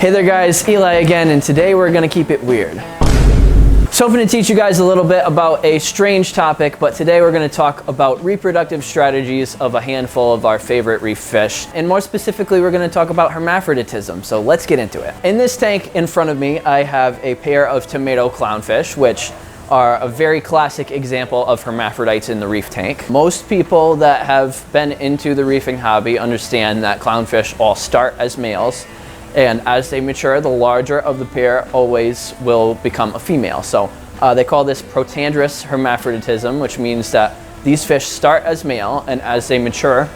Hey there guys, Eli again, and today we're gonna keep it weird. So I'm hoping to teach you guys a little bit about a strange topic, but today we're gonna talk about reproductive strategies of a handful of our favorite reef fish. And more specifically, we're gonna talk about hermaphroditism, so let's get into it. In this tank in front of me, I have a pair of tomato clownfish, which are a very classic example of hermaphrodites in the reef tank. Most people that have been into the reefing hobby understand that clownfish all start as males, and as they mature, the larger of the pair always will become a female. So they call this protandrous hermaphroditism, which means that these fish start as male, and as they mature,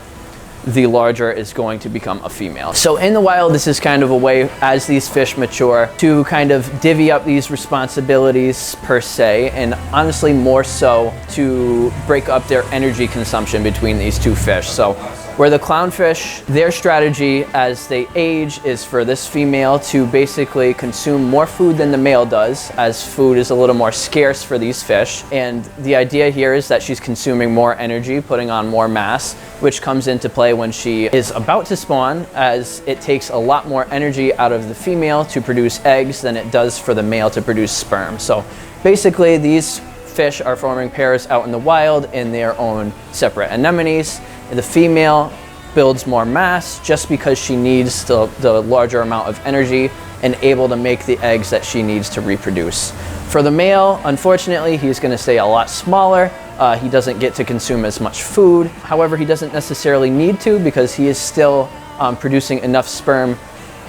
the larger is going to become a female. So in the wild, this is kind of a way, as these fish mature, to kind of divvy up these responsibilities per se, and honestly more so to break up their energy consumption between these two fish. So where the clownfish, their strategy as they age is for this female to basically consume more food than the male does, as food is a little more scarce for these fish. And the idea here is that she's consuming more energy, putting on more mass, which comes into play when she is about to spawn, as it takes a lot more energy out of the female to produce eggs than it does for the male to produce sperm. So basically these fish are forming pairs out in the wild in their own separate anemones. The female builds more mass just because she needs the larger amount of energy and able to make the eggs that she needs to reproduce. For the male, unfortunately, he's going to stay a lot smaller. He doesn't get to consume as much food. However, he doesn't necessarily need to, because he is still producing enough sperm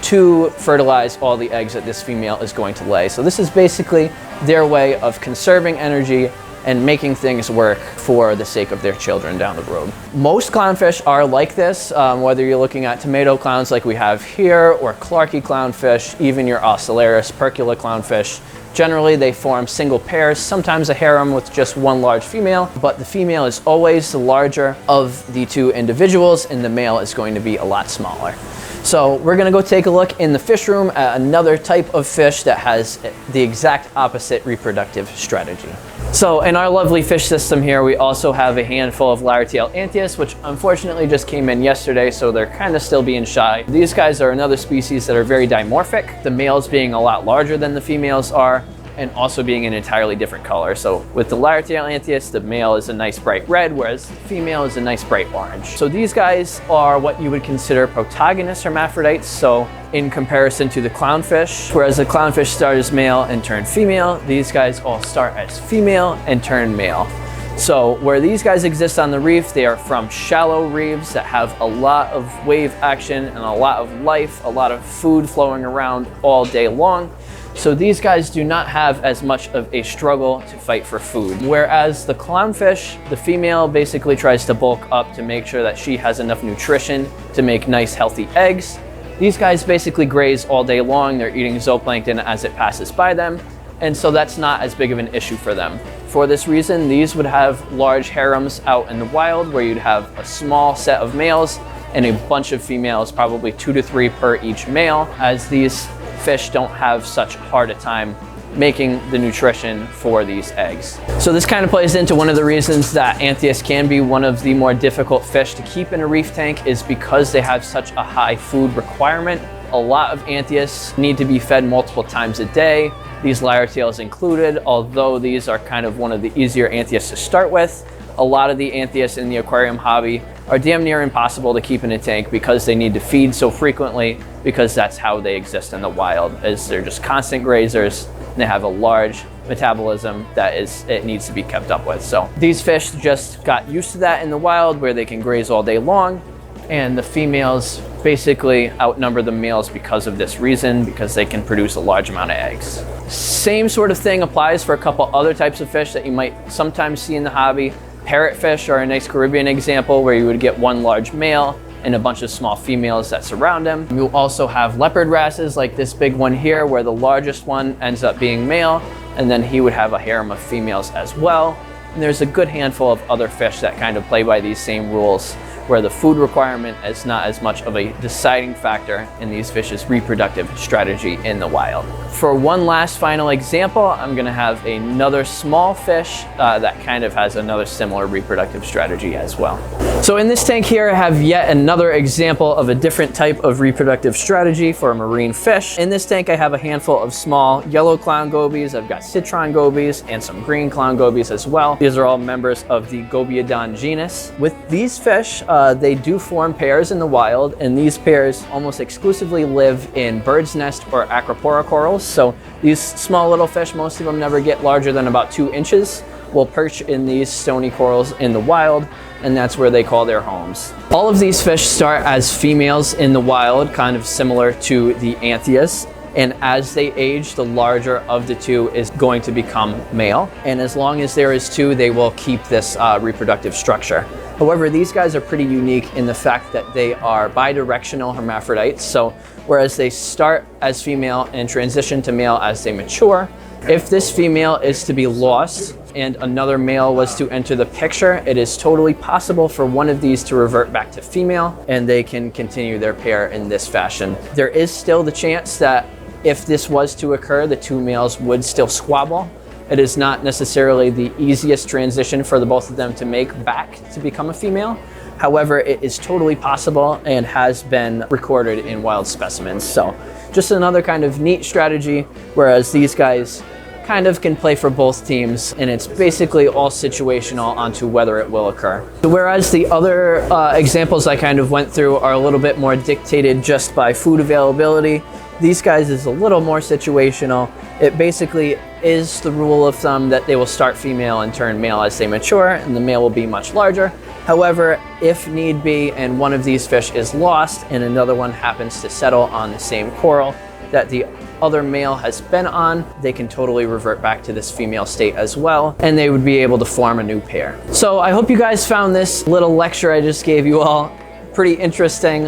to fertilize all the eggs that this female is going to lay. So this is basically their way of conserving energy and making things work for the sake of their children down the road. Most clownfish are like this, whether you're looking at tomato clowns like we have here, or Clarky clownfish, even your Ocellaris percula clownfish. Generally, they form single pairs, sometimes a harem with just one large female, but the female is always the larger of the two individuals, and the male is going to be a lot smaller. So we're gonna go take a look in the fish room at another type of fish that has the exact opposite reproductive strategy. So in our lovely fish system here, we also have a handful of larry-tailed Anthias, which unfortunately just came in yesterday, so they're kind of still being shy. These guys are another species that are very dimorphic, the males being a lot larger than the females are, and also being an entirely different color. So with the larry-tailed Anthias, the male is a nice bright red, whereas the female is a nice bright orange. So these guys are what you would consider protogonous hermaphrodites. So in comparison to the clownfish, whereas the clownfish start as male and turn female, these guys all start as female and turn male. So where these guys exist on the reef, they are from shallow reefs that have a lot of wave action and a lot of life, a lot of food flowing around all day long. So these guys do not have as much of a struggle to fight for food. Whereas the clownfish, the female basically tries to bulk up to make sure that she has enough nutrition to make nice healthy eggs. These guys basically graze all day long. They're eating zooplankton as it passes by them. And so that's not as big of an issue for them. For this reason, these would have large harems out in the wild, where you'd have a small set of males and a bunch of females, probably 2 to 3 per each male, as these fish don't have such hard a time making the nutrition for these eggs. So this kind of plays into one of the reasons that Anthias can be one of the more difficult fish to keep in a reef tank, is because they have such a high food requirement. A lot of Anthias need to be fed multiple times a day, these larry-tails included. Although these are kind of one of the easier Anthias to start with, a lot of the Anthias in the aquarium hobby are damn near impossible to keep in a tank because they need to feed so frequently, because that's how they exist in the wild, as they're just constant grazers and they have a large metabolism that it needs to be kept up with. So these fish just got used to that in the wild, where they can graze all day long, and the females basically outnumber the males because of this reason, because they can produce a large amount of eggs. Same sort of thing applies for a couple other types of fish that you might sometimes see in the hobby. Parrotfish are a nice Caribbean example, where you would get one large male and a bunch of small females that surround him. You also have leopard wrasses, like this big one here, where the largest one ends up being male, and then he would have a harem of females as well. And there's a good handful of other fish that kind of play by these same rules. where the food requirement is not as much of a deciding factor in these fish's reproductive strategy in the wild. For one last final example, I'm going to have another small fish that kind of has another similar reproductive strategy as well. So in this tank here, I have yet another example of a different type of reproductive strategy for a marine fish. In this tank, I have a handful of small yellow clown gobies. I've got citron gobies and some green clown gobies as well. These are all members of the Gobiidon genus. With these fish, they do form pairs in the wild, and these pairs almost exclusively live in bird's nest or acropora corals. So these small little fish, most of them never get larger than about 2 inches, will perch in these stony corals in the wild, and that's where they call their homes. All of these fish start as females in the wild, kind of similar to the Anthias. And as they age, the larger of the two is going to become male. And as long as there is 2, they will keep this reproductive structure. However, these guys are pretty unique in the fact that they are bidirectional hermaphrodites. So whereas they start as female and transition to male as they mature, if this female is to be lost and another male was to enter the picture, it is totally possible for one of these to revert back to female, and they can continue their pair in this fashion. There is still the chance that if this was to occur, the 2 males would still squabble. It is not necessarily the easiest transition for the both of them to make back to become a female. However, it is totally possible and has been recorded in wild specimens. So just another kind of neat strategy, whereas these guys kind of can play for both teams, and it's basically all situational onto whether it will occur. Whereas the other examples I kind of went through are a little bit more dictated just by food availability, these guys is a little more situational. It basically is the rule of thumb that they will start female and turn male as they mature, and the male will be much larger. However, if need be and one of these fish is lost and another one happens to settle on the same coral that the other male has been on, they can totally revert back to this female state as well, and they would be able to form a new pair. So I hope you guys found this little lecture I just gave you all pretty interesting.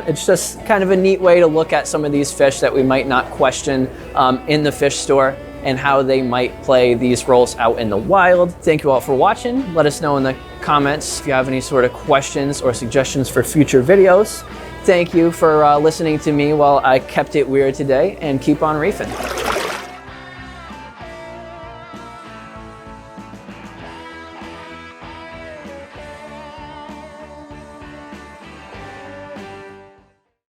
It's just kind of a neat way to look at some of these fish that we might not question in the fish store and how they might play these roles out in the wild. Thank you all for watching. Let us know in the comments if you have any sort of questions or suggestions for future videos. Thank you for listening to me while I kept it weird today, and keep on reefing.